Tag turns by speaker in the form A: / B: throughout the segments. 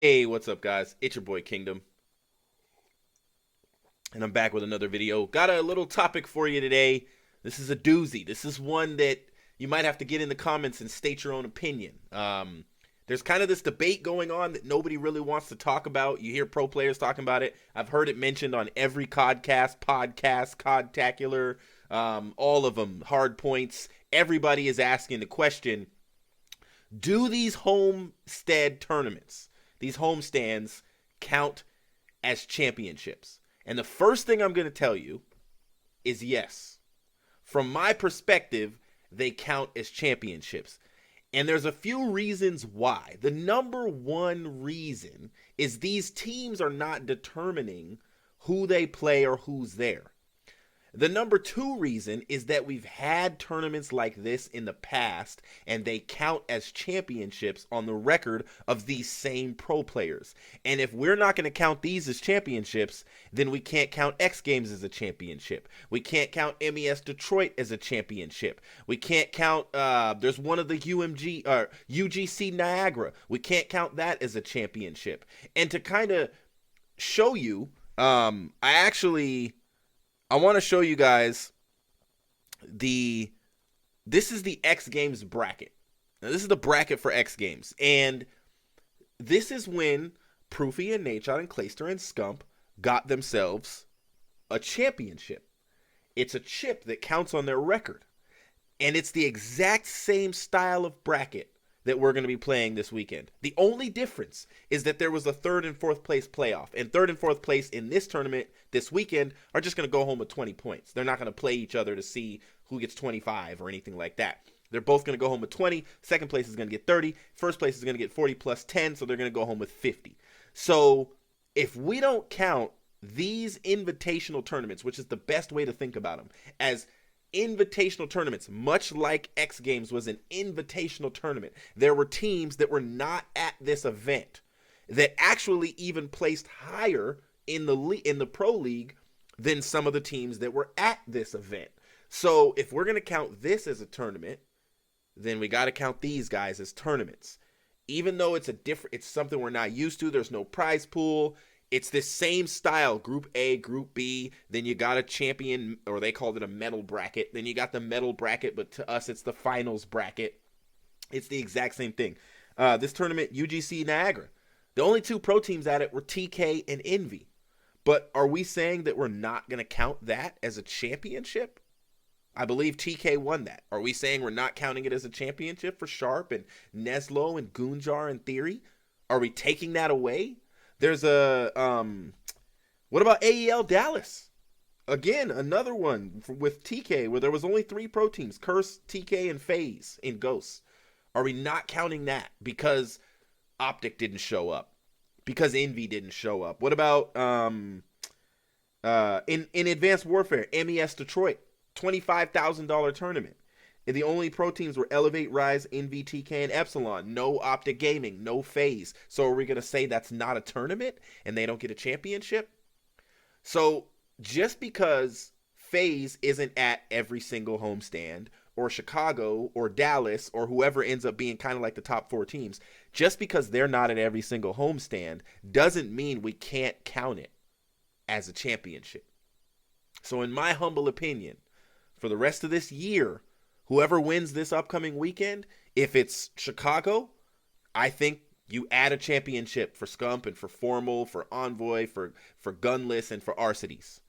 A: Hey, what's up, guys? It's your boy Kingdom, and I'm back with another video. Got a little topic for you today. This is a doozy. This is one that you might have to get in the comments and state your own opinion. There's kind of this debate going on that nobody really wants to talk about. You hear pro players talking about it. I've heard it mentioned on every podcast, Codtacular, all of them, hard points. Everybody is asking the question: do these homestead tournaments, these homestands, count as championships? And the first thing I'm going to tell you is yes. From my perspective, they count as championships. And there's a few reasons why. The number one reason is these teams are not determining who they play or who's there. The number two reason is that we've had tournaments like this in the past, and they count as championships on the record of these same pro players. And if we're not going to count these as championships, then we can't count X Games as a championship. We can't count MES Detroit as a championship. We can't count, there's one of the UGC Niagara. We can't count that as a championship. And to kind of show you, I want to show you guys this is the X Games bracket. Now this is the bracket for X Games, and this is when Proofy and Nadeshot and Clayster and Scump got themselves a championship. It's a chip that counts on their record, and it's the exact same style of bracket that we're going to be playing this weekend. The only difference is that there was a third and fourth place playoff, and third and fourth place in this tournament this weekend are just going to go home with 20 points. They're not going to play each other to see who gets 25 or anything like that. They're both going to go home with 20. Second place is going to get 30. First place is going to get 40 plus 10, so they're going to go home with 50. So if we don't count these invitational tournaments, which is the best way to think about them, as invitational tournaments, much like X Games was an invitational tournament. There were teams that were not at this event that actually even placed higher in the pro league than some of the teams that were at this event. So if we're going to count this as a tournament, then we got to count these guys as tournaments. Even though it's something we're not used to, there's no prize pool. It's this same style, Group A, Group B. Then you got a champion, or they called it a medal bracket. Then you got the medal bracket, but to us, it's the finals bracket. It's the exact same thing. This tournament, UGC Niagara. The only two pro teams at it were TK and Envy. But are we saying that we're not going to count that as a championship? I believe TK won that. Are we saying we're not counting it as a championship for Sharp and Neslo and Goonjar and Theory? Are we taking that away? There's what about AEL Dallas? Again, another one with TK where there was only 3 pro teams: Curse, TK, and FaZe in Ghosts. Are we not counting that because Optic didn't show up? Because Envy didn't show up? What about in Advanced Warfare, MES Detroit, $25,000 tournament? And the only pro teams were Elevate, Rise, Envy, TK, and Epsilon. No Optic Gaming, no FaZe. So are we going to say that's not a tournament and they don't get a championship? So just because FaZe isn't at every single homestand, or Chicago, or Dallas, or whoever ends up being kind of like the top 4 teams, just because they're not at every single homestand doesn't mean we can't count it as a championship. So in my humble opinion, for the rest of this year, whoever wins this upcoming weekend, if it's Chicago, I think you add a championship for Scump and for Formal, for Envoy, for Gunless, and for Arcides.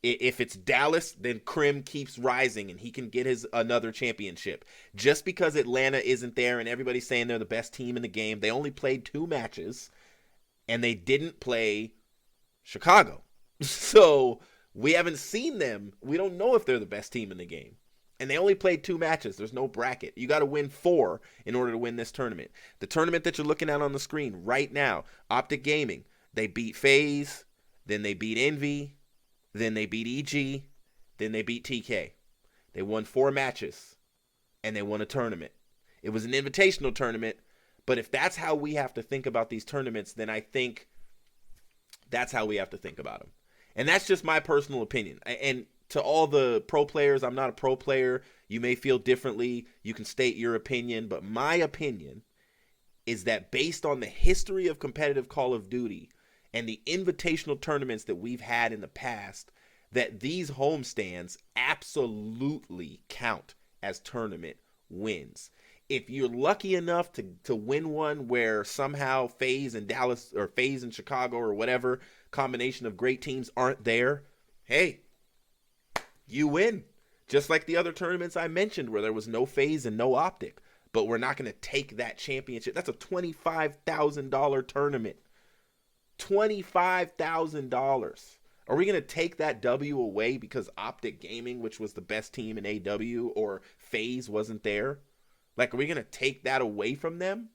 A: If it's Dallas, then Crim keeps rising and he can get his another championship. Just because Atlanta isn't there and everybody's saying they're the best team in the game, they only played 2 matches and they didn't play Chicago. So we haven't seen them. We don't know if they're the best team in the game. And they only played 2 matches. There's no bracket. You got to win 4 in order to win this tournament. The tournament that you're looking at on the screen right now, Optic Gaming, they beat FaZe, then they beat Envy, then they beat EG, then they beat TK. They won 4 matches, and they won a tournament. It was an invitational tournament, but if that's how we have to think about these tournaments, then I think that's how we have to think about them. And that's just my personal opinion. And to all the pro players, I'm not a pro player. You may feel differently. You can state your opinion. But my opinion is that based on the history of competitive Call of Duty and the invitational tournaments that we've had in the past, that these homestands absolutely count as tournament wins. If you're lucky enough to win one where somehow FaZe and Dallas or FaZe and Chicago or whatever combination of great teams aren't there, hey, you win. Just like the other tournaments I mentioned where there was no FaZe and no Optic. But we're not going to take that championship. That's a $25,000 tournament. $25,000. Are we going to take that W away because Optic Gaming, which was the best team in AW, or FaZe wasn't there? Like, are we going to take that away from them?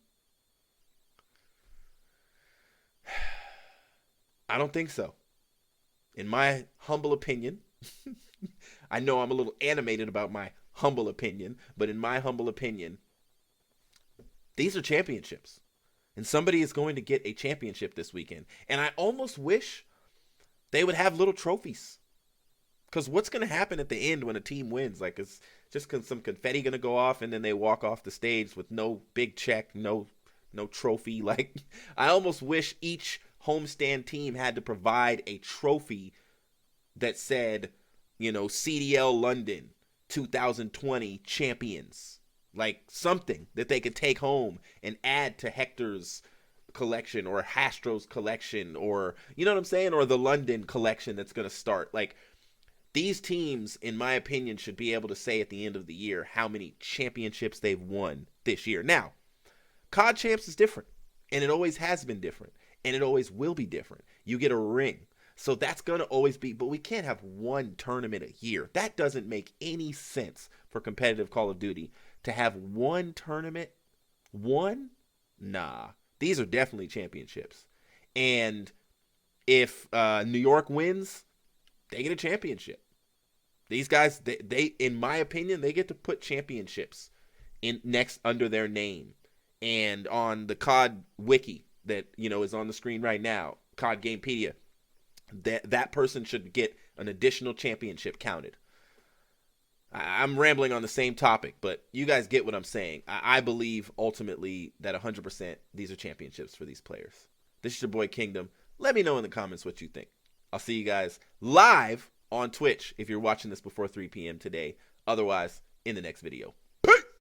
A: I don't think so. In my humble opinion, I know I'm a little animated about my humble opinion, but in my humble opinion, these are championships. And somebody is going to get a championship this weekend. And I almost wish they would have little trophies. Because what's going to happen at the end when a team wins? Like, it's just some confetti going to go off and then they walk off the stage with no big check, no trophy. Like, I almost wish each homestand team had to provide a trophy that said, CDL London 2020 champions. Like something that they could take home and add to Hector's collection or Hastro's collection, or, you know what I'm saying? Or the London collection that's going to start. Like, these teams, in my opinion, should be able to say at the end of the year how many championships they've won this year. Now, COD Champs is different, and it always has been different, and it always will be different. You get a ring. So that's going to always be, but we can't have one tournament a year. That doesn't make any sense for competitive Call of Duty. To have one tournament, nah. These are definitely championships. And if New York wins, they get a championship. These guys, they in my opinion, they get to put championships in next under their name. And on the COD wiki that, is on the screen right now, COD Gamepedia, that person should get an additional championship counted. I'm rambling on the same topic, but you guys get what I'm saying. I believe ultimately that 100% these are championships for these players. This is your boy Kingdom. Let me know in the comments what you think. I'll see you guys live on Twitch if you're watching this before 3 p.m. today. Otherwise, in the next video.